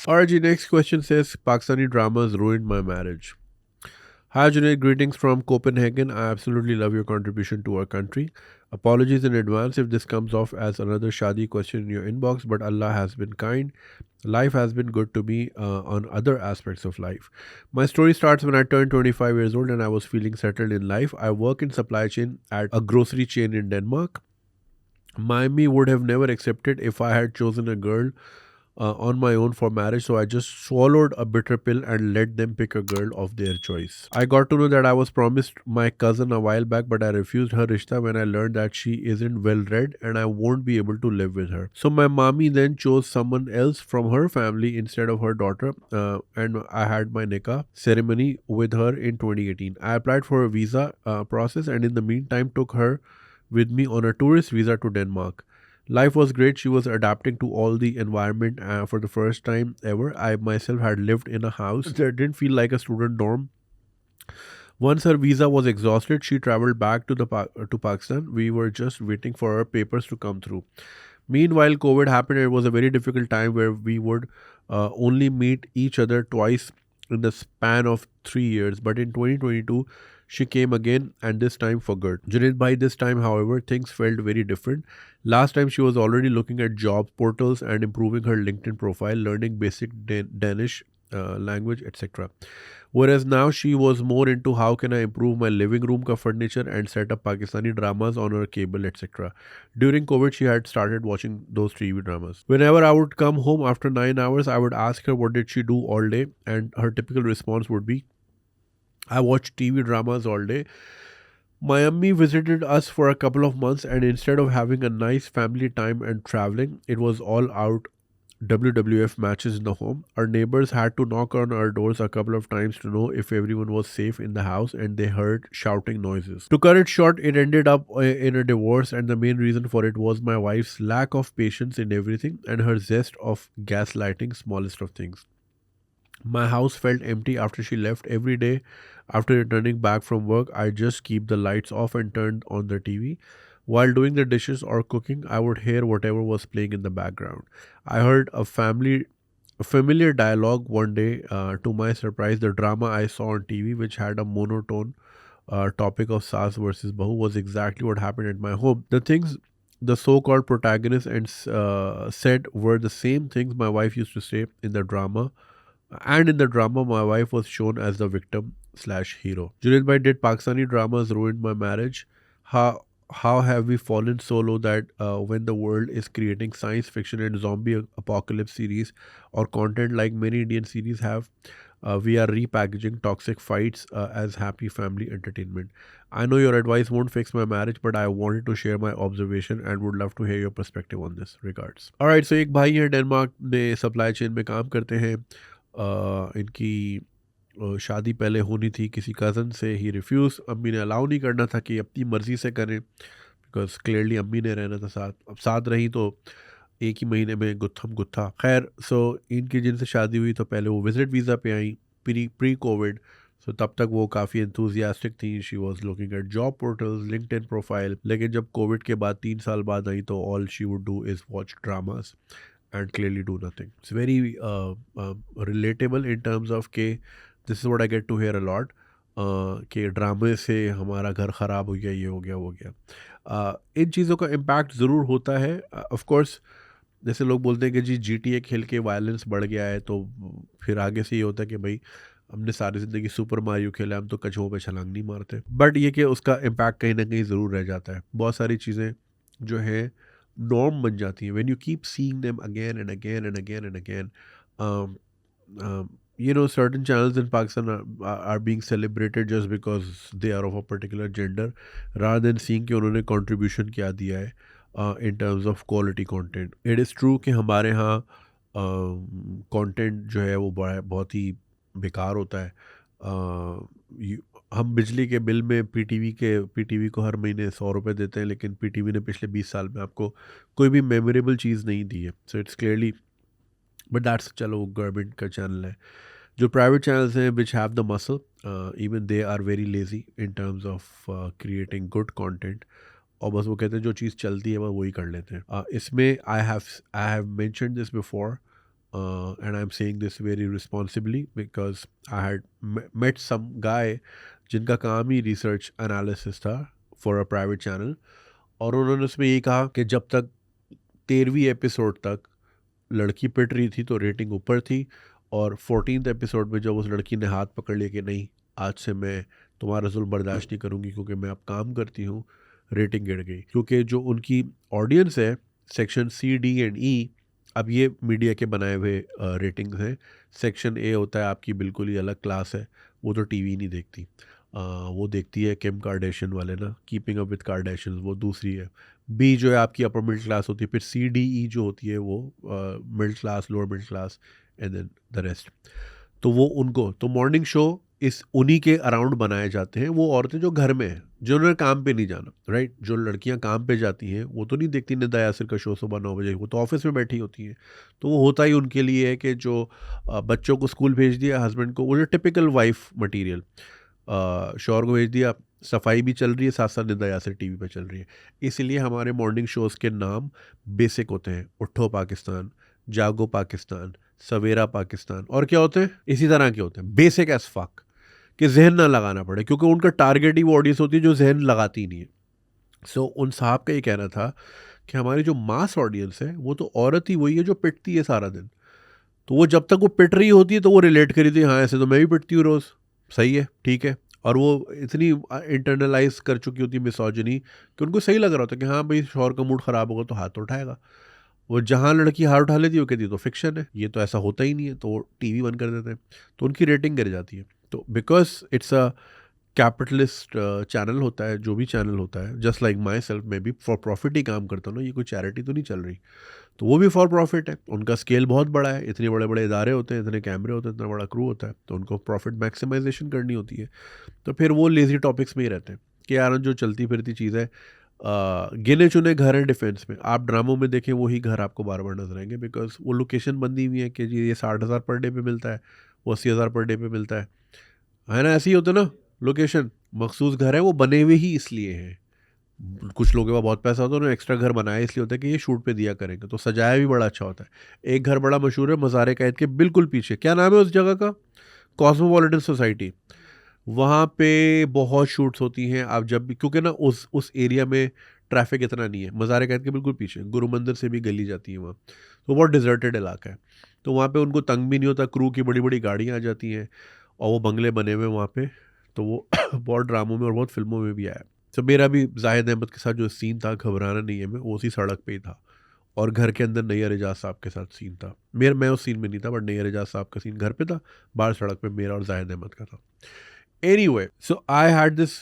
RG, next question says Pakistani dramas ruined my marriage. Hi Junaid, greetings from Copenhagen. I absolutely love your contribution to our country. Apologies in advance if this comes off as another Shadi question in your inbox, but Allah has been kind. Life has been good to me on other aspects of life. My story starts when I turned 25 years old and I was feeling settled in life. I work in supply chain at a grocery chain in Denmark. Miami would have never accepted if I had chosen a girl on my own for marriage, so I just swallowed a bitter pill and let them pick a girl of their choice. I got to know that I was promised my cousin a while back, but I refused her rishta when I learned that she isn't well read and I won't be able to live with her. So my mommy then chose someone else from her family instead of her daughter, and I had my nikah ceremony with her in 2018. I applied for a visa process and in the meantime took her with me on a tourist visa to Denmark. Life was great. She was adapting to all the environment for the first time ever. I myself had lived in a house that didn't feel like a student dorm. Once her visa was exhausted, she traveled back to to Pakistan. We were just waiting for her papers to come through. Meanwhile, COVID happened. It was a very difficult time where we would only meet each other twice in the span of 3 years. But in 2022, she came again, and this time for good. Junaid, by this time, however, things felt very different. Last time, she was already looking at job portals and improving her LinkedIn profile, learning basic Danish language, etc. Whereas now she was more into how can I improve my living room ka furniture and set up Pakistani dramas on her cable, etc. During COVID, she had started watching those TV dramas. Whenever I would come home after 9 hours, I would ask her what did she do all day, and her typical response would be, "I watched TV dramas all day." Miami visited us for a couple of months, and instead of having a nice family time and traveling, it was all out WWF matches in the home. Our neighbors had to knock on our doors a couple of times to know if everyone was safe in the house, and they heard shouting noises. To cut it short, it ended up in a divorce, and the main reason for it was my wife's lack of patience in everything and her zest of gaslighting smallest of things. My house felt empty after she left. Every day after returning back from work, I just keep the lights off and turned on the TV. While doing the dishes or cooking, I would hear whatever was playing in the background. I heard a familiar dialogue one day. To my surprise, the drama I saw on TV, which had a monotone topic of Saas versus Bahu, was exactly what happened at my home. The things the so-called protagonist and said were the same things my wife used to say in the drama, and in the drama, my wife was shown as the victim slash hero. Junaid Bhai, did Pakistani dramas ruin my marriage? How have we fallen so low that when the world is creating science fiction and zombie apocalypse series or content like many Indian series have, we are repackaging toxic fights as happy family entertainment. I know your advice won't fix my marriage, but I wanted to share my observation and would love to hear your perspective on this. Regards. Alright, so एक भाई हैं Denmark में supply chain में काम करते हैं. इनकी शादी पहले होनी थी किसी कज़न से. ही रिफ्यूज़. अम्मी ने अलाउ नहीं करना था कि अपनी मर्ज़ी से करें, बिकॉज़ क्लियरली अम्मी ने रहना था साथ. अब साथ रही तो एक ही महीने में गुत्थम गुत्था. खैर, सो इनकी जिनसे शादी हुई तो पहले वो विज़िट वीज़ा पे आई, प्री कोविड. सो तब तक वो काफ़ी एंथुसियास्टिक थी. She was looking at job portals, LinkedIn profile. लेकिन जब कोविड के बाद 3 साल बाद आई तो all she would do is watch dramas and clearly do nothing. It's very relatable in terms of कि this is what I get to hear a lot. कि ड्रामे से हमारा घर ख़राब हो गया, ये हो गया, वो हो गया. इन चीज़ों का इम्पैक्ट ज़रूर होता है. ऑफ कोर्स जैसे लोग बोलते हैं कि जी GTA खेल के वायलेंस बढ़ गया है, तो फिर आगे से ये होता है कि भाई हमने सारी ज़िंदगी सुपर मारियो खेला, हम तो कछुओं पे छलांग नहीं मारते. बट ये कि उसका इम्पैक्ट कहीं ना कहीं ज़रूर रह जाता है. बहुत सारी चीज़ें जो है नॉर्म बन जाती हैं. When you keep seeing them again and again and again and again, certain channels in Pakistan are being celebrated just because they are of a particular gender, rather than seeing कि उन्होंने contribution क्या दिया है in terms of quality content. It is true कि हमारे यहाँ content जो है वो बड़ा बहुत ही बेकार होता है. हम बिजली के बिल में पीटीवी को हर महीने 100 रुपये देते हैं, लेकिन पीटीवी ने पिछले 20 साल में आपको कोई भी मेमोरेबल चीज़ नहीं दी है. So it's clearly, but that's, चलो गवर्नमेंट का चैनल है. जो प्राइवेट चैनल्स हैं which have the muscle, even they are very lazy in terms of creating good content. और बस वो कहते हैं जो चीज़ चलती है वो वही कर लेते हैं. इसमें I have mention this before. and I'm saying this very responsibly because I had met some guy जिनका काम ही रिसर्च एनालिसिस था फॉर अ प्राइवेट चैनल, और उन्होंने उसमें यही कहा कि जब तक 13वीं एपिसोड तक लड़की पिट रही थी तो रेटिंग ऊपर थी, और 14th एपिसोड में जब उस लड़की ने हाथ पकड़ लिया कि नहीं, आज से मैं तुम्हारा जुल्म बर्दाश्त नहीं करूँगी क्योंकि मैं अब काम करती हूँ, रेटिंग गिर गई। क्योंकि जो उनकी ऑडियंस है सेक्शन सी डी एंड ई, अब ये मीडिया के बनाए हुए रेटिंग्स हैं। सेक्शन ए होता है आपकी बिल्कुल ही अलग क्लास है, वो तो टीवी नहीं देखती। वो देखती है किम कार्डेशियन वाले ना, कीपिंग अप विद कार्डेशियंस, वो दूसरी है। बी जो है आपकी अपर मिडिल क्लास होती है। फिर सी डी ई जो होती है वो middle class, lower middle class, and then the rest. तो वो उनको तो मॉर्निंग शो इस उन्हीं के अराउंड बनाए जाते हैं। वो औरतें जो घर में हैं, जिन्होंने काम पे नहीं जाना, राइट, जो लड़कियां काम पे जाती हैं वो तो नहीं देखती निदा यासिर का शो सुबह 9 बजे, वो तो ऑफिस में बैठी होती हैं। तो वो होता ही उनके लिए है कि जो बच्चों को स्कूल भेज दिया, हस्बैंड को, वो जो टिपिकल वाइफ मटीरियल, शौहर को भेज दिया, सफाई भी चल रही है, साथ साथ निदा यासिर टीवी पे चल रही है। इसलिए हमारे मॉर्निंग शोज़ के नाम बेसिक होते हैं। उठो पाकिस्तान, जागो पाकिस्तान, सवेरा पाकिस्तान, और क्या होते हैं, इसी तरह के होते हैं, बेसिक एस फक, कि जहन ना लगाना पड़े, क्योंकि उनका टारगेट ही वो ऑडियंस होती है जो जहन लगाती ही नहीं है। सो उन साहब का ये कहना था कि हमारी जो मास ऑडियंस है वो तो औरत ही वही है जो पिटती है सारा दिन। तो वो जब तक वो पिट रही होती है तो वो रिलेट करी थी, हाँ ऐसे तो मैं भी पिटती हूँ रोज़, सही है, ठीक है। और वो इतनी इंटरनलाइज कर चुकी होती है मिसोजिनी कि उनको सही लग रहा होता है कि हाँ भाई शौहर का मूड ख़राब होगा तो हाथ तो उठाएगा। वो जहाँ लड़की हाथ उठा लेती है वो कहती है तो फिक्शन है, ये तो ऐसा होता ही नहीं है, तो वो टीवी बंद कर देते हैं। तो उनकी रेटिंग गिर जाती है। तो because it's a capitalist channel होता है, जो भी चैनल होता है, जस्ट लाइक माई सेल्फ, मैं भी फॉर प्रॉफिट ही काम करता हूँ ना, ये कोई चैरिटी तो नहीं चल रही। तो वो भी फॉर प्रॉफिट है, उनका स्केल बहुत बड़ा है, इतने बड़े बड़े इदारे होते हैं, इतने कैमरे होते हैं, इतना बड़ा क्रू होता है, तो उनको प्रॉफिट मैक्सिमाइजेशन करनी होती है। तो फिर वो लेजी टॉपिक्स में ही रहते हैं कि यार जो चलती फिरती चीज़ है, गिने चुने घर हैं डिफेंस में, आप ड्रामों में देखें वही घर आपको बार बार नजर आएंगे, बिकॉज वो लोकेशन बंदी हुई है कि जी ये 60,000 पर डे पे मिलता है, वो 80,000 पर डे पे मिलता है ना, ऐसे ही होता है ना। लोकेशन मखसूस घर है, वो बने हुए ही इसलिए हैं। कुछ लोगों के पास बहुत पैसा होता है, उन्होंने एक्स्ट्रा घर बनाया इसलिए होता है कि ये शूट पे दिया करेंगे, तो सजाया भी बड़ा अच्छा होता है। एक घर बड़ा मशहूर है मज़ार कैद के बिल्कुल पीछे, क्या नाम है उस जगह का, कॉस्मोपॉलिटन सोसाइटी, वहाँ पे बहुत शूट्स होती हैं। आप जब भी, क्योंकि ना उस एरिया में ट्रैफिक इतना नहीं है, मज़ार कैद के बिल्कुल पीछे गुरु मंदिर से भी गली जाती है वहाँ, तो बहुत डिजर्टेड इलाका है। तो वहाँ पे उनको तंग भी नहीं होता, क्रू की बड़ी बड़ी गाड़ियाँ आ जाती हैं, और वो बंगले बने हुए हैं वहाँ पे। तो वो बहुत ड्रामों में और बहुत फिल्मों में भी आया है। तो मेरा भी जाहिद अहमद के साथ जो सीन था, घबराना नहीं है, मैं वो उसी सड़क पे ही था, और घर के अंदर नैयर एजाज साहब के साथ सीन था। मैं उस सीन में नहीं था, बट नैयर एजाज साहब का सीन घर पे था, बाहर सड़क पे मेरा और जाहिद अहमद का था। Anyway, so I had this,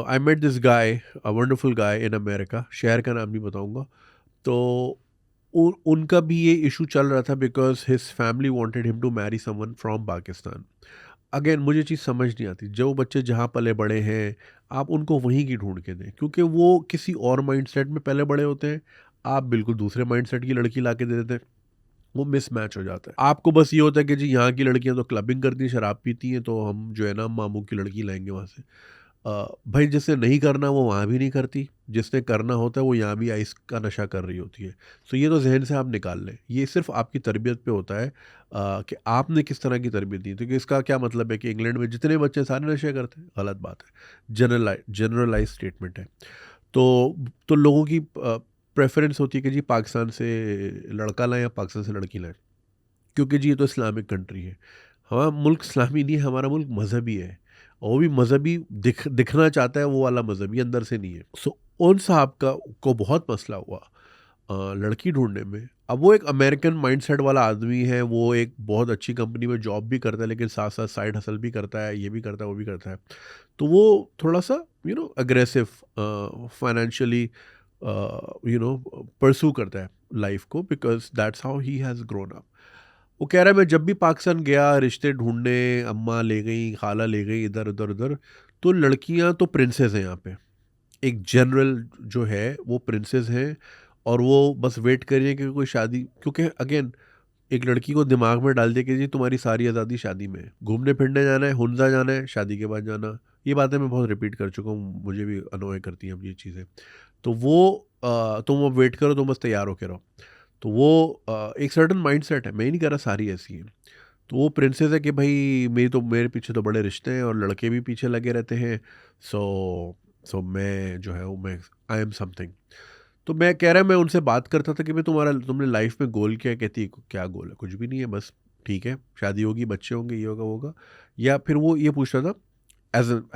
I met this guy, a wonderful guy in America. शहर का नाम नहीं बताऊंगा। तो उनका भी ये इशू चल रहा था because his family wanted him to marry someone from Pakistan. Again मुझे चीज़ समझ नहीं आती, जो बच्चे जहाँ पले बड़े हैं आप उनको वहीं की ढूंढ के दें, क्योंकि वो किसी और माइंडसेट में पले बड़े होते हैं, आप बिल्कुल दूसरे माइंडसेट की लड़की ला के दे देते हैं, वो मिसमैच हो जाता है। आपको बस ये होता है कि जी यहाँ की लड़कियाँ तो क्लबिंग करती हैं, शराब पीती हैं, तो हम जो है ना मामू की लड़की लाएंगे वहाँ से। भाई जिसने नहीं करना वो वहाँ भी नहीं करती, जिसने करना होता है वो यहाँ भी आइस का नशा कर रही होती है। सो ये तो जहन से आप निकाल लें, ये सिर्फ आपकी तरबियत पे होता है कि आपने किस तरह की तरबियत दी। तो इसका क्या मतलब है कि इंग्लैंड में जितने बच्चे सारे नशे करते हैं, गलत बात है, जनरलाइज स्टेटमेंट है। तो लोगों की प्रेफरेंस होती है कि जी पाकिस्तान से लड़का लाएं या पाकिस्तान से लड़की लाएं, क्योंकि जी ये तो इस्लामिक कंट्री है। हमारा मुल्क इस्लामी नहीं है, हमारा मुल्क मजहबी है, और वो भी मजहबी दिखना चाहता है, वो वाला मजहबी अंदर से नहीं है। सो उन साहब का को बहुत मसला हुआ लड़की ढूंढने में। अब वो एक अमेरिकन माइंडसेट वाला आदमी है, वो एक बहुत अच्छी कंपनी में जॉब भी करता है, लेकिन साथ साथ साइड हसल भी करता है, ये भी करता है, वो भी करता है। तो वो थोड़ा सा अग्रेसिव फाइनेंशियली परसू करता है लाइफ को, because that's how he has grown up. वो कह रहा है मैं जब भी पाकिस्तान गया रिश्ते ढूंढने, अम्मा ले गई, खाला ले गई, इधर उधर उधर, तो लड़कियां तो प्रिंसेस हैं यहाँ पे, एक जनरल जो है वो प्रिंसेस हैं, और वो बस वेट करिए कि कोई शादी, क्योंकि अगेन एक लड़की को दिमाग में डाल दिया कि जी तुम्हारी सारी आज़ादी शादी में है, घूमने फिरने जाना है, हुंजा जाना है, शादी के बाद जाना। ये बातें मैं बहुत रिपीट कर चुका हूँ, मुझे भी अनोय करती हैं अब ये चीज़ें। तो वो तुम अब वेट करो, तुम बस तैयार होके रहो। तो वो एक सर्टन माइंडसेट है, मैं ही नहीं कह रहा सारी ऐसी हैं। तो वो प्रिंसेस है कि भाई मेरे पीछे तो बड़े रिश्ते हैं और लड़के भी पीछे लगे रहते हैं। सो सो मैं जो है वो मैं आई एम समथिंग। तो मैं कह रहा मैं उनसे बात करता था कि भाई तुमने लाइफ में गोल क्या है? कहती है, क्या गोल है? कुछ भी नहीं है, बस ठीक है, शादी होगी, बच्चे होंगे, ये होगा वो होगा। या फिर वो ये पूछ रहा था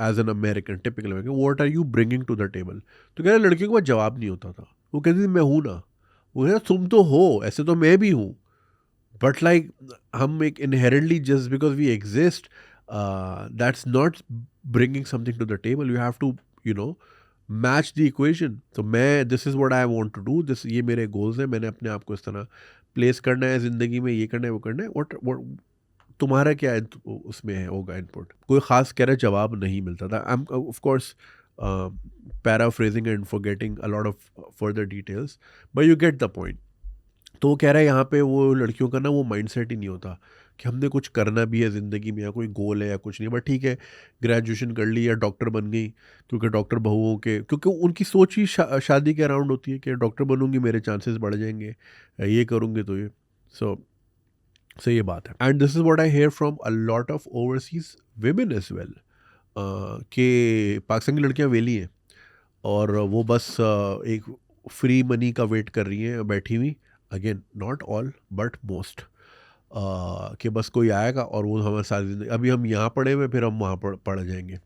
as an American, typical American, what are you bringing to the table? तो कह रहा लड़कियों के पास जवाब नहीं होता था। वो कहती थी मैं हूँ ना। वो कह रहा, तुम तो हो, ऐसे तो मैं भी हूँ, बट लाइक हम एक inherently just because we exist, that's not bringing something to the table. You have to you know match the equation. तो मैं this is what I want to do, this ये मेरे गोल्स हैं, मैंने अपने आप को इस तरह प्लेस करना है ज़िंदगी में, ये करना है वो करना है। व्हाट तुम्हारा क्या उसमें है होगा इनपुट? कोई ख़ास कह रहे जवाब नहीं मिलता था। I am of course paraphrasing and forgetting a lot of further details, but you get the point. तो वो कह रहा है यहाँ पे वो लड़कियों का ना वो माइंडसेट ही नहीं होता कि हमने कुछ करना भी है ज़िंदगी में, या कोई गोल है या कुछ नहीं, बट ठीक है, ग्रेजुएशन कर ली या डॉक्टर बन गई, क्योंकि डॉक्टर बहुओं के, क्योंकि उनकी सोच ही शादी के अराउंड होती है कि डॉक्टर बनूंगी मेरे चांसेस बढ़ जाएंगे, ये करूँगी तो ये। सो सो ये बात है, and this is what I hear from a lot of overseas women as well, कि पाकिस्तान की लड़कियां वेली हैं और वो बस एक फ्री मनी का वेट कर रही हैं बैठी हुई। Again not all but most, कि बस कोई आएगा और वो हमारे साथ ज़िंदगी, अभी हम यहाँ पढ़े हुए फिर हम वहाँ पढ़ जाएंगे।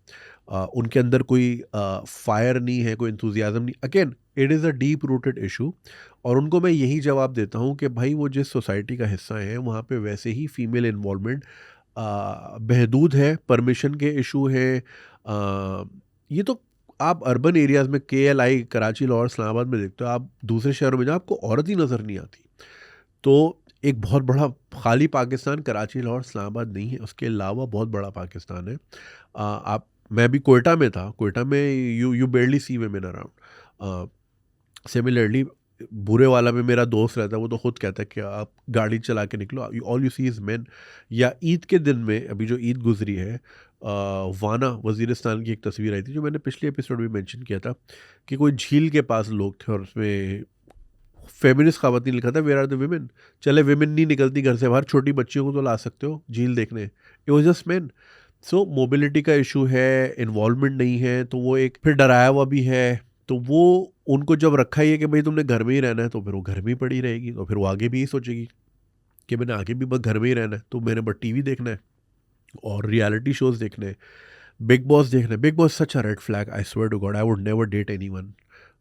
उनके अंदर कोई फायर नहीं है, कोई इंथुजियाज़म नहीं। Again it is a deep rooted issue, और उनको मैं यही जवाब देता हूँ कि भाई वो जिस सोसाइटी का हिस्सा है वहाँ पे वैसे ही फीमेल इन्वॉल्वमेंट महदूद है, परमिशन के इशू हैं। ये तो आप अर्बन एरियाज़ में KLI, कराची, लाहौर, इस्लामाबाद में देखते हो, आप दूसरे शहरों में जाओ आपको औरत ही नज़र नहीं आती। तो एक बहुत बड़ा खाली पाकिस्तान कराची, लाहौर, इस्लामाबाद नहीं है, उसके अलावा बहुत बड़ा पाकिस्तान है। आप मैं भी कोयटा में था, कोयटा में you you barely see women around. Similarly Burewala में मेरा दोस्त रहता है, वो तो खुद कहता है कि आप गाड़ी चला के निकलो, all you see is men. या ईद के दिन में, अभी जो ईद गुजरी है, वाना वज़ीरिस्तान की एक तस्वीर आई थी जो मैंने पिछले एपिसोड में मेंशन किया था, कि कोई झील के पास लोग थे और उसमें फेमिनिस्ट ख़वातीन लिखा था, वेयर आर द वुमेन? चले वुमेन नहीं निकलती घर से बाहर, छोटी बच्चियों को तो ला सकते हो झील देखने, it was just main. So mobility का इशू है, इन्वॉल्वमेंट नहीं है, तो वो एक फिर डराया हुआ भी है। तो वो उनको जब रखा ही है कि भाई तुमने घर में ही रहना है, तो फिर वो घर में ही पड़ी रहेगी, तो फिर वो आगे भी यही सोचेगी कि मैंने आगे भी बस घर में ही रहना है, तो मैंने बस टीवी देखना है और रियलिटी शोज देखने हैं, बिग बॉस देखना है। Bigg Boss such a red flag, I swear to god, I would never date anyone,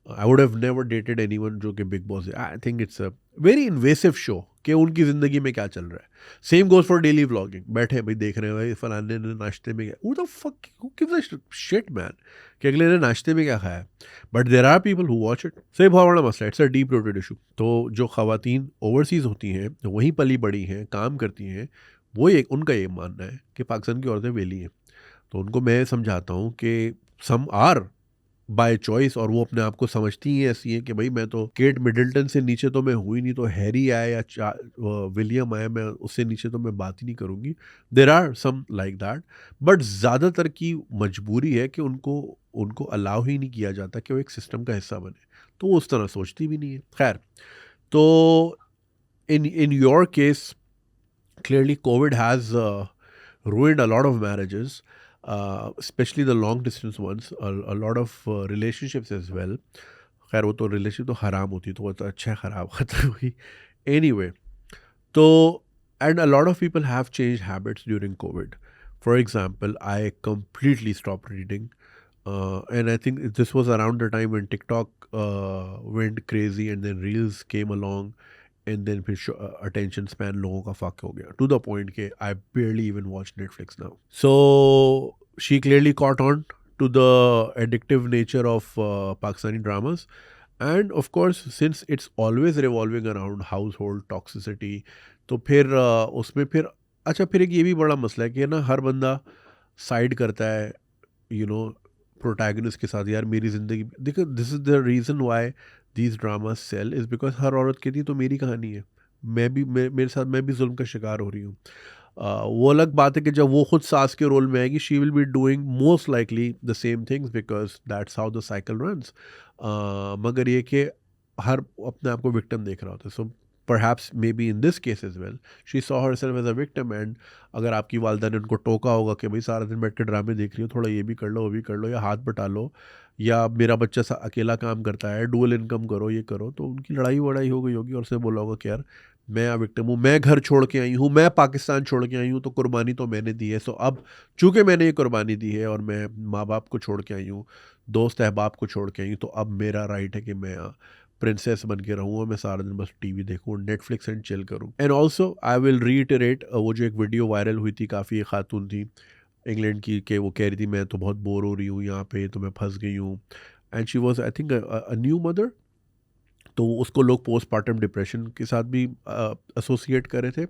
I would have never dated anyone जो कि बिग बॉस है। I think it's a very invasive show कि उनकी ज़िंदगी में क्या चल रहा है। Same goes for daily vlogging, बैठे भाई देख रहे हैं भाई फलाने ने नाश्ते में क्या, वो the fuck who gives a shit man कि अगले ने नाश्ते में क्या खाया। But there are people who watch it. So ये बहुत बड़ा मसला है, it's a deep rooted issue. तो जो खवातीन ओवरसीज़ होती हैं, वहीं पली बड़ी हैं, काम करती हैं, वो एक उनका ये मानना है कि पाकिस्तान की औरतें वेली हैं। तो उनको मैं समझाता हूँ कि सम आर बाय चॉइस, और वो अपने आप को समझती ही ऐसी हैं कि भाई मैं तो केट मिडल्टन से नीचे तो मैं हुई नहीं, तो हैरी आया या विलियम आया, मैं उससे नीचे तो मैं बात ही नहीं करूँगी। There are some like that, but ज़्यादातर की मजबूरी है कि उनको उनको अलाउ ही नहीं किया जाता कि वो एक सिस्टम का हिस्सा बने, तो वो उस तरह सोचती भी नहीं है। खैर, तो in your case clearly COVID has ruined a lot of marriages, especially the long distance ones, a lot of relationships as well. खैर वो तो रिलेशन तो हराम होती, तो वो तो अच्छा खराब खत्म हुई। एनीवे, तो and a lot of people have changed habits during COVID. For example, I completely stopped reading, and I think this was around the time when TikTok went crazy, and then Reels came along, and then फिर attention span लोगों का fuck हो गया to the point के I barely even watch Netflix now. So she clearly caught on to the addictive nature of Pakistani dramas. And of course, since it's always revolving around household toxicity, तो फिर उसमें फिर अच्छा फिर एक ये भी बड़ा मसला है कि ना हर बंदा साइड करता है, यू नो, प्रोटैगनिस्ट के साथ। यार मेरी ज़िंदगी देखो, this is the reason why these drama sell is because हर औरत कहती है तो मेरी कहानी है, मेरे साथ मैं भी जुल्म का शिकार हो रही हूँ। वो अलग बात है कि जब वो खुद सास के रोल में आएगी, she will be doing most likely the same things because that's how the cycle runs. मगर ये कि हर अपने आप को विक्टिम देख रहा होता है। सो perhaps maybe in this case as well, she saw herself as a victim. And अगर आपकी वालदा ने उनको टोका होगा कि भाई सारा दिन बैठ के ड्रामे देख रही हो, थोड़ा ये भी कर लो, वो भी कर लो, या हाथ बटा लो, या मेरा बच्चा अकेला काम करता है, डुअल इनकम करो, ये करो, तो उनकी लड़ाई वड़ाई हो गई होगी और उसने बोला होगा कि यार मैं विक्टिम हूँ, मैं घर छोड़ के आई हूँ, मैं पाकिस्तान छोड़ के आई हूँ, तो कुर्बानी तो मैंने दी है, सो अब चूँकि मैंने ये कुर्बानी दी है और मैं माँ बाप को छोड़ के आई हूँ, दोस्त अहबाब को छोड़ के आई हूँ, तो अब मेरा राइट है कि मैं प्रिंसेस बन के रहूँ और मैं सारा दिन बस टीवी देखूँ, नेटफ्लिक्स एंड चिल करूँ। And also I will reiterate, वो जो एक वीडियो वायरल हुई थी, काफ़ी एक खातून थी इंग्लैंड की, कि वो कह रही थी मैं तो बहुत बोर हो रही हूँ यहाँ पे, तो मैं फंस गई हूँ, and she was I think a new mother, तो उसको लोग पोस्टपार्टम डिप्रेशन के साथ भी एसोसिएट कर रहे थे।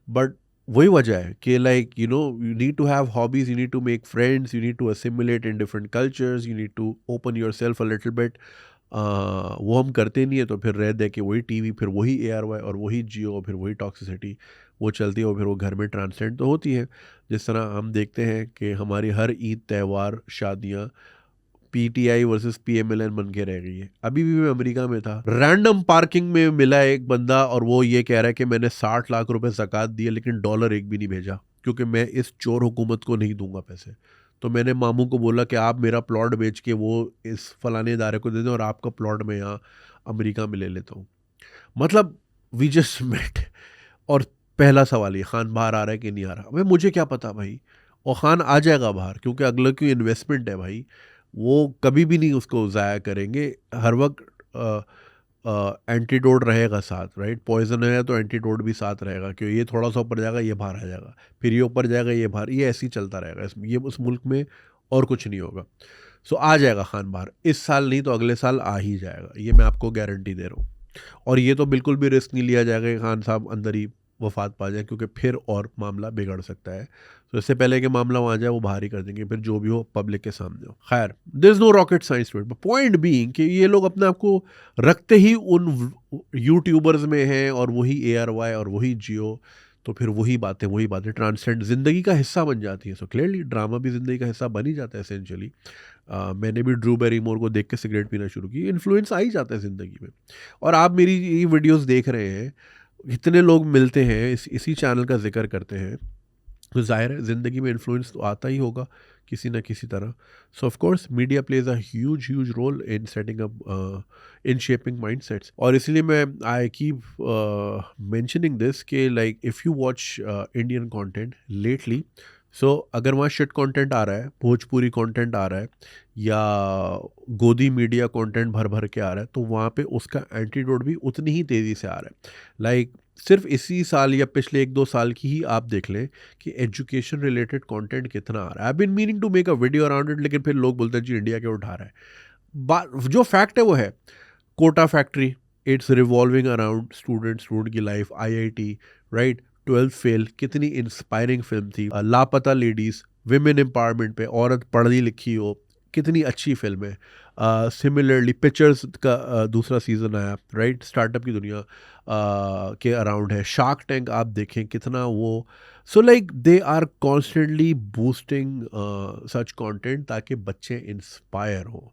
बट वही वजह है कि like you know you need to have hobbies, you need to make friends, you need to assimulate in different cultures, you need to open yourself a little bit. वो हम करते नहीं है, तो फिर रह दे के वही टीवी, फिर वही ARY और वही जियो, फिर वही टॉक्सिसिटी वो चलती है, और फिर वो घर में ट्रांसलेट तो होती है। जिस तरह हम देखते हैं कि हमारी हर ईद, त्यौहार, शादियाँ PTI वर्सेस PMLN बन के रह गई है। अभी भी मैं अमेरिका में था, रैंडम पार्किंग में मिला एक बंदा, और वो ये कह रहा है कि मैंने 60 लाख रुपए ज़कात दिए लेकिन डॉलर एक भी नहीं भेजा, क्योंकि मैं इस चोर हुकूमत को नहीं दूंगा पैसे। तो मैंने मामू को बोला कि आप मेरा प्लॉट बेच के वो इस फलाने इदारे को दे दें, और आपका प्लॉट मैं यहाँ अमेरिका में ले लेता हूँ। मतलब वी जस्ट मेट, और पहला सवाल ये, खान बाहर आ रहा है कि नहीं आ रहा? भाई मुझे क्या पता भाई, और खान आ जाएगा बाहर, क्योंकि अगले की इन्वेस्टमेंट है भाई, वो कभी भी नहीं उसको ज़ाया करेंगे। हर वक्त एंटीडोट रहेगा साथ, राइट? पॉइजन है तो एंटीडोट भी साथ रहेगा, क्योंकि ये थोड़ा सा ऊपर जाएगा, ये बाहर आ जाएगा, फिर ये ऊपर जाएगा, ये बाहर, ये ऐसे ही चलता रहेगा ये उस मुल्क में, और कुछ नहीं होगा। सो आ जाएगा खान बाहर, इस साल नहीं तो अगले साल आ ही जाएगा, ये मैं आपको गारंटी दे रहा हूँ। और ये तो बिल्कुल भी रिस्क नहीं लिया जाएगा कि खान साहब अंदर ही वफात पा जाए, क्योंकि फिर और मामला बिगड़ सकता है। तो इससे पहले कि मामला वहाँ जाए, वो बाहर ही कर देंगे, फिर जो भी हो पब्लिक के सामने हो। खैर, there is no rocket science to it, point being कि ये लोग अपने आप को रखते ही उन यूट्यूबर्स में हैं, और वही ARY और वही जियो, तो फिर वही बातें ट्रांससेंड ज़िंदगी का हिस्सा बन जाती हैं। सो क्लियरली ड्रामा भी ज़िंदगी का हिस्सा बन ही जाता है एसेंशियली। मैंने भी ड्रू बैरीमोर को देख के सिगरेट पीना शुरू की, इन्फ्लुएंस आ ही जाता है ज़िंदगी में। और आप मेरी ये वीडियोस देख रहे हैं, इतने लोग मिलते हैं, इसी चैनल का जिक्र करते हैं, तो ज़ाहिर है ज़िंदगी में इन्फ्लुएंस तो आता ही होगा किसी ना किसी तरह। So of course media plays a huge role in setting up, in shaping mindsets. और इसलिए मैं आई कीप मेंशनिंग दिस कि like if you watch Indian content lately, so अगर वहाँ शिट कंटेंट आ रहा है, भोजपुरी कंटेंट आ रहा है, या गोदी मीडिया कंटेंट भर भर के आ रहा है, तो वहाँ पे उसका एंटीडोट भी उतनी ही तेज़ी से आ रहा है। लाइक सिर्फ इसी साल या पिछले 1-2 साल की ही आप देख लें कि एजुकेशन रिलेटेड कंटेंट कितना आ रहा है। I been meaning to make a video around it, लेकिन फिर लोग बोलते हैं जी इंडिया के उठा रहा है। जो फैक्ट है वो है, Kota factory, it's revolving around student की life, IIT, right? 12th fail, कितनी इंस्पायरिंग फिल्म थी। लापता लेडीज़, विमेन एम्पावरमेंट पे, औरत पढ़ी लिखी हो, कितनी अच्छी फिल्म है। सिमिलरली पिक्चर्स का दूसरा सीज़न आया, राइट? स्टार्टअप की दुनिया के अराउंड है। शार्क टैंक आप देखें कितना वो, so like they are constantly boosting such content ताकि बच्चे इंस्पायर हो।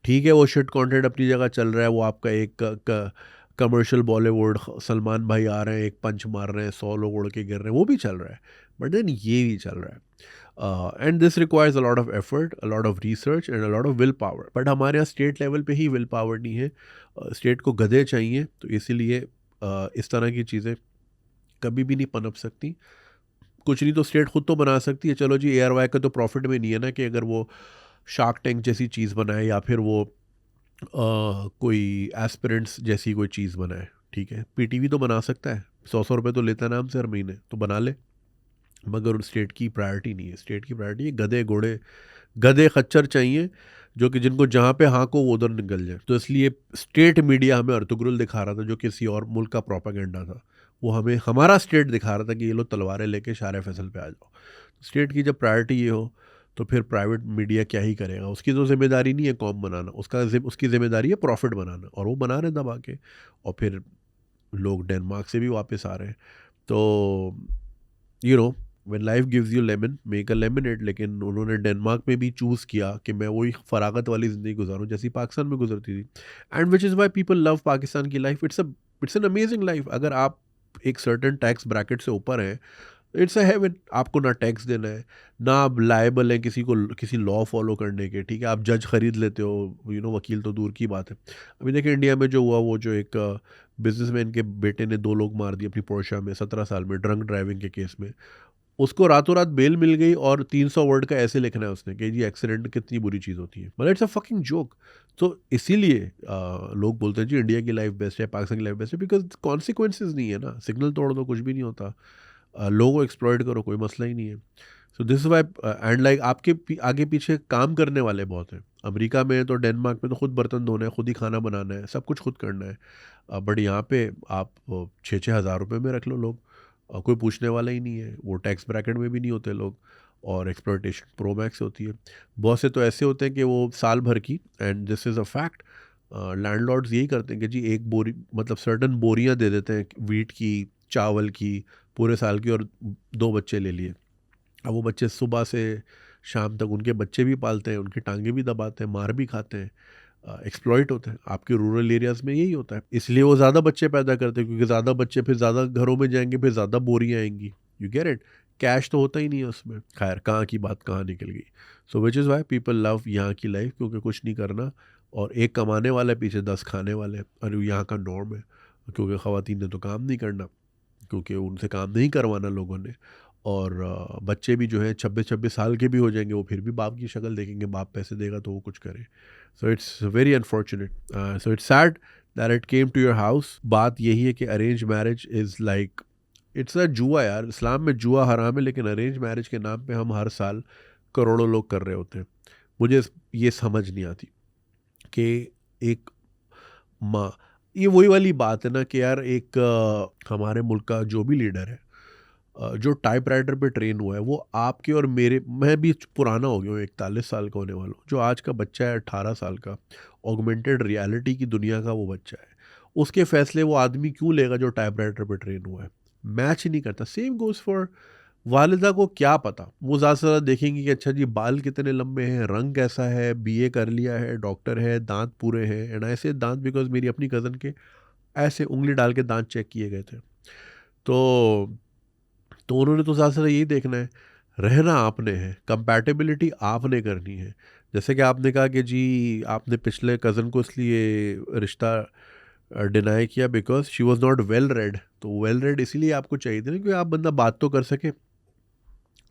ठीक है, वो शिट कंटेंट अपनी जगह चल रहा है, वो आपका एक कमर्शियल बॉलीवुड, सलमान भाई आ रहे हैं, एक पंच मार रहे हैं, 100 लोग उड़ के गिर रहे हैं, वो भी चल रहा है, बट देन ये भी चल रहा है। And this requires a lot of effort, a lot of research and a lot of will power. But हमारे यहाँ स्टेट लेवल पे ही विल पावर नहीं है, स्टेट को गधे चाहिए, तो इसीलिए इस तरह की चीज़ें कभी भी नहीं पनप सकती। कुछ नहीं तो स्टेट खुद तो बना सकती है, चलो जी ARY का तो प्रॉफिट में नहीं है ना कि अगर वो शार्क टैंक जैसी चीज़ बनाए, या फिर वो कोई एस्पिरेंट्स जैसी कोई चीज़ बनाए। ठीक है, PTV तो बना सकता है, 100 रुपये तो लेता है ना हमसे हर महीने, तो बना ले। मगर स्टेट की प्रायोरिटी नहीं है, स्टेट की प्रायोरिटी है गधे घोड़े, गधे खच्चर चाहिए, जो कि जिनको जहाँ पे हाँको वो उधर निकल जाए। तो इसलिए स्टेट मीडिया हमें अर्तुगरुल दिखा रहा था, जो किसी और मुल्क का प्रोपागेंडा था, वो हमें हमारा स्टेट दिखा रहा था कि ये लोग तलवारें लेके शारे फैसल पे आ जाओ। स्टेट की जब प्रायोरिटी ये हो, तो फिर प्राइवेट मीडिया क्या ही करेगा? उसकी तो जिम्मेदारी नहीं है कॉम बनाना, उसकी जिम्मेदारी है प्रॉफिट बनाना, और वो बना रहे हैं दबा के। और फिर लोग डेनमार्क से भी वापस आ रहे हैं। तो you know when life gives you lemon make a lemonade. लेकिन उन्होंने डेनमार्क में भी चूज़ किया कि मैं वही फरागत वाली ज़िंदगी गुजारूं जैसी पाकिस्तान में गुजरती थी, and which is why people love Pakistan की life. It's a it's an amazing life. अगर आप एक सर्टेन टैक्स ब्रैकेट से ऊपर हैं, इट्स अ हेवन। आपको ना टैक्स देना है, ना आप लायबल हैं किसी को किसी लॉ फॉलो करने के, ठीक है। आप जज खरीद लेते हो, वकील तो दूर की बात है। अभी देखिए इंडिया में जो हुआ, वो जो एक बिजनेसमैन के बेटे ने 2 लोग मार दिए अपनी पोर्शा में 17 साल में, ड्रंक ड्राइविंग के केस में। उसको रातों रात बेल मिल गई और 300 वर्ड का ऐसे लिखना है उसने कि जी एक्सीडेंट कितनी बुरी चीज़ होती है। मतलब इट्स अ फकिंग जोक। तो इसीलिए लोग बोलते हैं जी इंडिया की लाइफ बेस्ट है, पाकिस्तान की लाइफ बेस्ट है, बिकॉज कॉन्सिक्वेंसेज नहीं है ना। सिग्नल तोड़ दो, कुछ भी नहीं होता। लोगों को एक्सप्लॉइट करो, कोई मसला ही नहीं है। So this why and like आपके आगे पीछे काम करने वाले बहुत हैं। अमेरिका में तो, डेनमार्क में तो खुद बर्तन धोना है, खुद ही खाना बनाना है, सब कुछ खुद करना है। बट यहाँ पे आप 6-6 हज़ार रुपये में रख लो लोग, कोई पूछने वाला ही नहीं है। वो टैक्स ब्रैकेट में भी नहीं होते लोग, और एक्सप्लॉयटेशन प्रो मैक्स होती है। बहुत से तो ऐसे होते हैं कि वो साल भर की, and this is a fact, landlords यही करते हैं कि जी एक बोरी, मतलब सर्टन बोरियां दे देते हैं वीट की, चावल की, पूरे साल की, और 2 बच्चे ले लिए। अब वो बच्चे सुबह से शाम तक उनके बच्चे भी पालते हैं, उनकी टांगे भी दबाते हैं, मार भी खाते हैं, एक्सप्लॉइट होते हैं। आपके रूरल एरियाज़ में यही होता है, इसलिए वो ज़्यादा बच्चे पैदा करते हैं, क्योंकि ज़्यादा बच्चे फिर ज़्यादा घरों में जाएंगे, फिर ज़्यादा बोरियां आएंगी। You get it. कैश तो होता ही नहीं है उसमें। खैर, कहाँ की बात कहाँ निकल गई। So which is why people love यहाँ की लाइफ, क्योंकि कुछ नहीं करना, और एक कमाने वाला है, पीछे 10 खाने वाले हैं, और यहाँ का नॉर्म है। क्योंकि ख़वातीन ने तो काम नहीं करना, क्योंकि उनसे काम नहीं करवाना लोगों ने। और बच्चे भी जो है 26-26 साल के भी हो जाएंगे, वो फिर भी बाप की शक्ल देखेंगे, बाप पैसे देगा तो वो कुछ करे। So it's very unfortunate, so it's sad that it came to your house. बात यही है कि arrange marriage is like, it's a जुआ यार। इस्लाम में जुआ हराम है, लेकिन अरेंज मैरिज के नाम पे हम हर साल करोड़ों लोग कर रहे होते हैं। मुझे ये समझ नहीं आती कि एक माँ, ये वही वाली बात है ना कि यार एक हमारे मुल्क का जो भी लीडर है, जो टाइपराइटर पे ट्रेन हुआ है, वो आपके और मेरे, मैं भी पुराना हो गया हूँ, 41 साल का होने वाला हूँ, जो आज का बच्चा है 18 साल का, ऑगमेंटेड रियलिटी की दुनिया का वो बच्चा है, उसके फैसले वो आदमी क्यों लेगा जो टाइपराइटर पे ट्रेन हुआ है? मैच ही नहीं करता। सेम गोज़ फॉर वालिदा को क्या पता, वो ज़्यादा से ज़्यादा देखेंगी कि अच्छा जी बाल कितने लंबे हैं, रंग कैसा है, बीए कर लिया है, डॉक्टर है, दांत पूरे हैं। एंड ऐसे दांत बिकॉज मेरी अपनी कज़न के ऐसे उंगली डाल के दांत चेक किए गए थे। तो उन्होंने तो ज़्यादा से ज़्यादा यही देखना है। रहना आपने है, कंपैटिबिलिटी आपने करनी है। जैसे कि आपने कहा कि जी आपने पिछले कज़न को इसलिए रिश्ता डिनाई किया because she was not well read. तो वेल रेड इसीलिए आपको चाहिए थी ना, क्योंकि आप बंदा बात तो कर सके।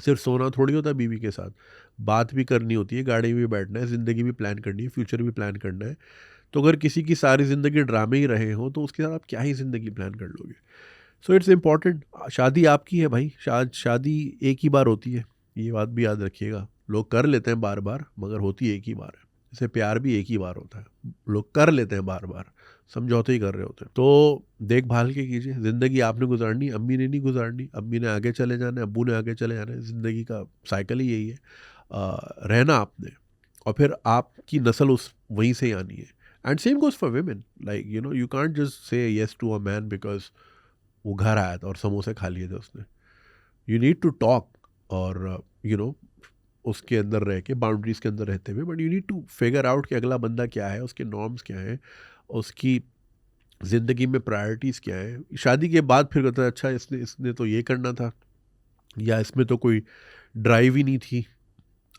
सिर्फ सोना थोड़ी होता है बीवी के साथ, बात भी करनी होती है, गाड़ी में भी बैठना है, ज़िंदगी भी प्लान करनी है, फ्यूचर भी प्लान करना है। तो अगर किसी की सारी ज़िंदगी ड्रामे ही रहे हों, तो उसके साथ आप क्या ही ज़िंदगी प्लान कर लोगे? So it's important. शादी आपकी है भाई, शादी एक ही बार होती है, ये बात भी याद रखिएगा। लोग कर लेते हैं बार बार, मगर होती एक ही बार है। जैसे प्यार भी एक ही बार होता है, लोग कर लेते हैं बार बार, समझौते ही कर रहे होते हैं। तो देखभाल के कीजिए, ज़िंदगी आपने गुजारनी, अम्मी ने नहीं गुजारनी। अम्मी ने आगे चले जाना है, अब्बू ने आगे चले जाना है, ज़िंदगी का साइकिल ही यही है। रहना आपने, और फिर आपकी नस्ल उस वहीं से ही आनी है। And same goes for women, like you can't just say yes to a man because वो घर आया था और समोसे खा लिए थे उसने। यू नीड टू टॉक, और उसके अंदर रह के, बाउंड्रीज के अंदर रहते हुए, but you need to figure out कि अगला बंदा क्या है, उसके नॉर्म्स क्या हैं, उसकी ज़िंदगी में प्रायोरिटीज़ क्या हैं। शादी के बाद फिर कहता है अच्छा इसने इसने तो ये करना था, या इसमें तो कोई ड्राइव ही नहीं थी।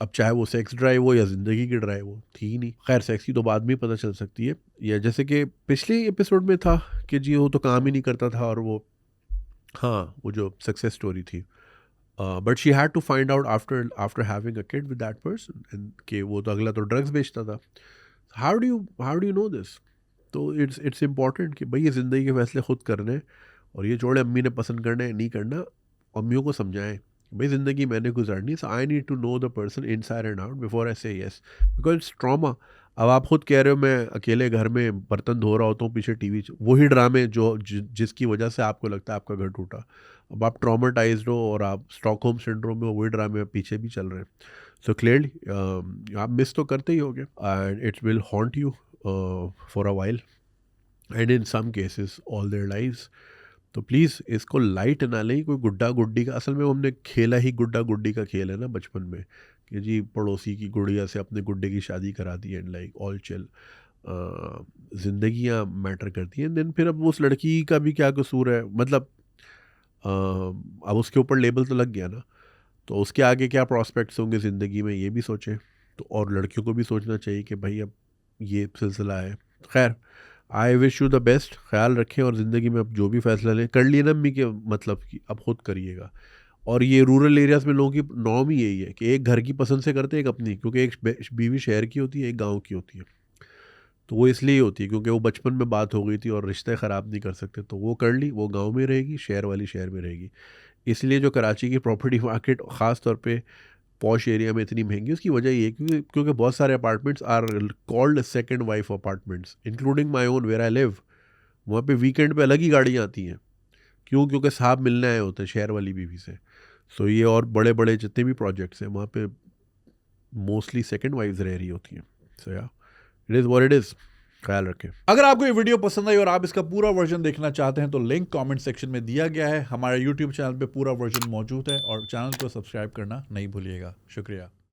अब चाहे वो सेक्स ड्राइव हो या ज़िंदगी की ड्राइव हो, थी ही नहीं। खैर, सेक्स की तो बाद में ही पता चल सकती है। या जैसे कि पिछले एपिसोड में था कि जी वो तो काम ही नहीं करता था, और वो, हाँ, वो जो सक्सेस स्टोरी थी, but she had to find out after after having a kid with that person, and कि वो तो अगला तो ड्रग्स बेचता था। How do you know this? तो इट्स इम्पॉर्टेंट कि भाई ये ज़िंदगी के फैसले खुद करने हैं, और ये जोड़े अम्मी ने पसंद करना है नहीं करना, अम्मियों को समझाएं भाई ज़िंदगी मैंने गुजारनी है, so I need to know the person inside and out before I say yes, because it's trauma. अब आप खुद कह रहे हो मैं अकेले घर में बर्तन धो रहा होता हूँ, पीछे टीवी, वही ड्रामे जिसकी वजह से आपको लगता है आपका घर टूटा। अब आप ट्रॉमेटाइज्ड हो, और आप स्टॉकहोम सिंड्रोम में, वही ड्रामे पीछे भी चल रहे हैं। सो क्लियरली आप मिस तो करते ही होगे, and it will haunt you for a while, and in some cases all their lives. तो प्लीज़ इसको लाइट ना लें। कोई गुड्डा गुड्डी का, असल में वो हमने खेला ही गुड्डा गुड्डी का खेल है ना बचपन में, कि जी पड़ोसी की गुड़िया से अपने गुड्डे की शादी करा दी, एंड लाइक ऑल चिल। ज़िंदगियाँ मैटर करती हैं। देन फिर अब उस लड़की का भी क्या कसूर है, मतलब अब उसके ऊपर लेबल तो लग गया ना, तो उसके आगे क्या प्रॉस्पेक्ट्स होंगे ज़िंदगी में, ये भी सोचें। तो और लड़कियों को भी सोचना चाहिए कि भाई अब ये सिलसिला है। खैर, I wish you the best, ख्याल रखें और ज़िंदगी में अब जो भी फैसला लें, कर लिए ना अम्मी के मतलब कि अब खुद करिएगा। और ये रूरल एरियाज़ में लोगों की नॉर्म ही यही है कि एक घर की पसंद से करते हैं, एक अपनी, क्योंकि एक बीवी शहर की होती है, एक गाँव की होती है। तो वो इसलिए होती है क्योंकि वो बचपन में बात हो गई थी और रिश्ते ख़राब नहीं कर सकते, तो वो कर ली, वो गाँव में रहेगी, शहर वाली शहर में रहेगी। इसलिए जो कराची की प्रॉपर्टी मार्केट ख़ास तौर पे पॉश एरिया में इतनी महंगी, उसकी वजह ये है क्योंकि बहुत सारे apartments are called second wife apartments, including my own where I live. वहाँ पे वीकेंड पे अलग ही गाड़ियाँ आती हैं। क्यों? क्योंकि साहब मिलने आए होते हैं शहर वाली बीवी से। सो ये और बड़े बड़े जितने भी प्रोजेक्ट्स हैं वहाँ पे मोस्टली सेकंड वाइफ्स रह रही होती हैं। सो या it is what it is. ख्याल रखें। अगर आपको ये वीडियो पसंद आई और आप इसका पूरा वर्जन देखना चाहते हैं तो लिंक कमेंट सेक्शन में दिया गया है। हमारे यूट्यूब चैनल पे पूरा वर्जन मौजूद है और चैनल को सब्सक्राइब करना नहीं भूलिएगा। शुक्रिया।